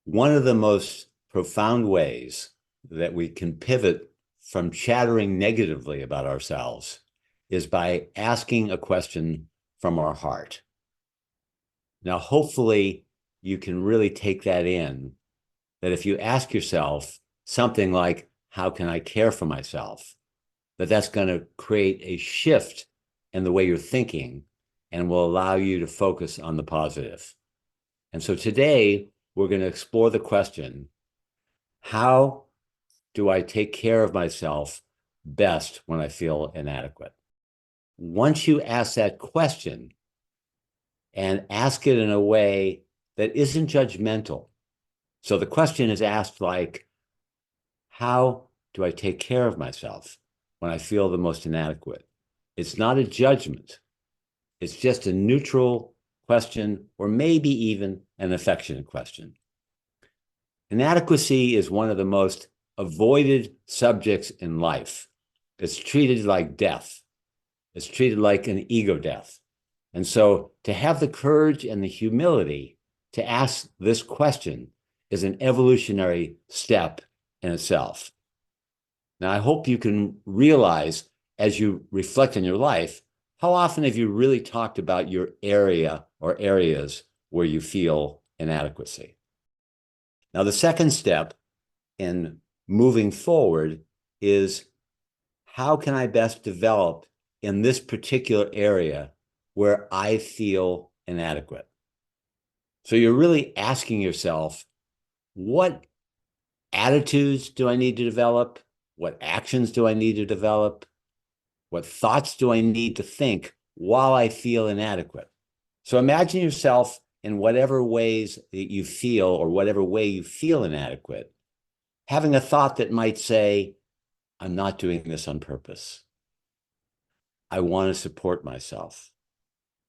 One of the most profound ways that we can pivot from chattering negatively about ourselves is by asking a question from our heart. Now, hopefully, you can really take that in, that if you ask yourself something like, how can I care for myself? That's going to create a shift in the way you're thinking and will allow you to focus on the positive. And so today, we're going to explore the question, how do I take care of myself best when I feel inadequate? Once you ask that question and ask it in a way that isn't judgmental. So the question is asked like, how do I take care of myself when I feel the most inadequate? It's not a judgment. It's just a neutral question, or maybe even an affectionate question. Inadequacy is one of the most avoided subjects in life. It's treated like death. It's treated like an ego death. And so to have the courage and the humility to ask this question is an evolutionary step in itself. Now, I hope you can realize as you reflect on your life, how often have you really talked about your area or areas where you feel inadequacy? Now, the second step in moving forward is, how can I best develop in this particular area where I feel inadequate? So you're really asking yourself, what attitudes do I need to develop? What actions do I need to develop? What thoughts do I need to think while I feel inadequate? So imagine yourself in whatever ways that you feel, or whatever way you feel inadequate, having a thought that might say, I'm not doing this on purpose. I want to support myself.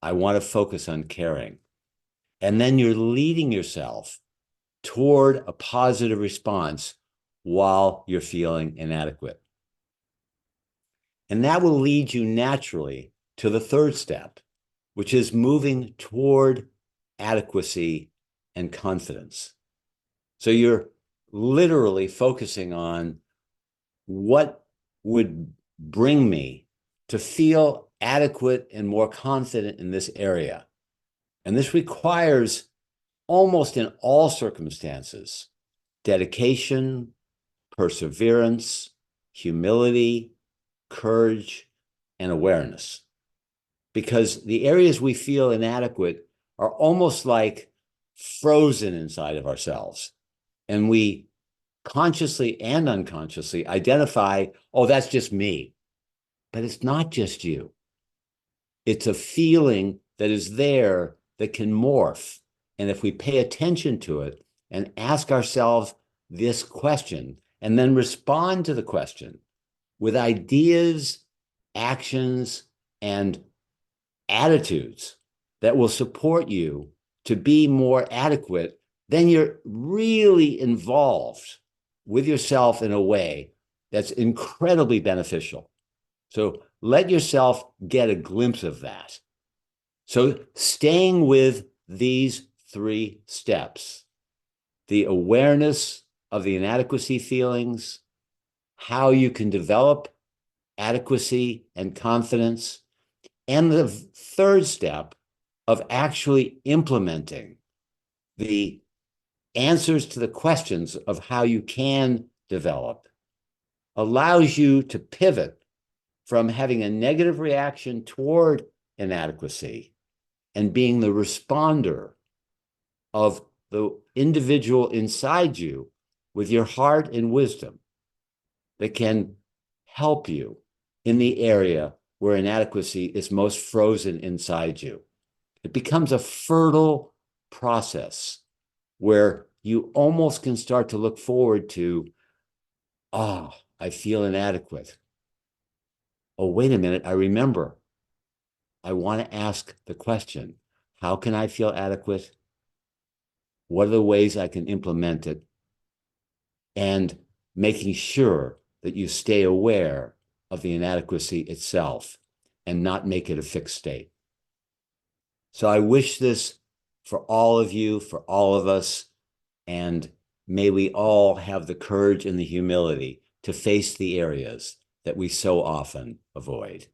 I want to focus on caring. And then you're leading yourself toward a positive response while you're feeling inadequate. And that will lead you naturally to the third step, which is moving toward adequacy and confidence. So you're literally focusing on what would bring me to feel adequate and more confident in this area. And this requires, almost in all circumstances, dedication, perseverance, humility, courage, and awareness. Because the areas we feel inadequate are almost like frozen inside of ourselves. And we consciously and unconsciously identify, oh, that's just me. But it's not just you. It's a feeling that is there that can morph. And if we pay attention to it and ask ourselves this question, and then respond to the question with ideas, actions, and attitudes that will support you to be more adequate, then you're really involved with yourself in a way that's incredibly beneficial. So let yourself get a glimpse of that. So staying with these three steps, the awareness of the inadequacy feelings, how you can develop adequacy and confidence, and the third step of actually implementing the answers to the questions of how you can develop, allows you to pivot from having a negative reaction toward inadequacy and being the responder of the individual inside you with your heart and wisdom that can help you in the area where inadequacy is most frozen inside you. It becomes a fertile process where you almost can start to look forward to, oh, I feel inadequate. Oh, wait a minute, I remember. I want to ask the question, how can I feel adequate? What are the ways I can implement it? And making sure that you stay aware of the inadequacy itself and not make it a fixed state. So I wish this for all of you, for all of us. And may we all have the courage and the humility to face the areas that we so often avoid.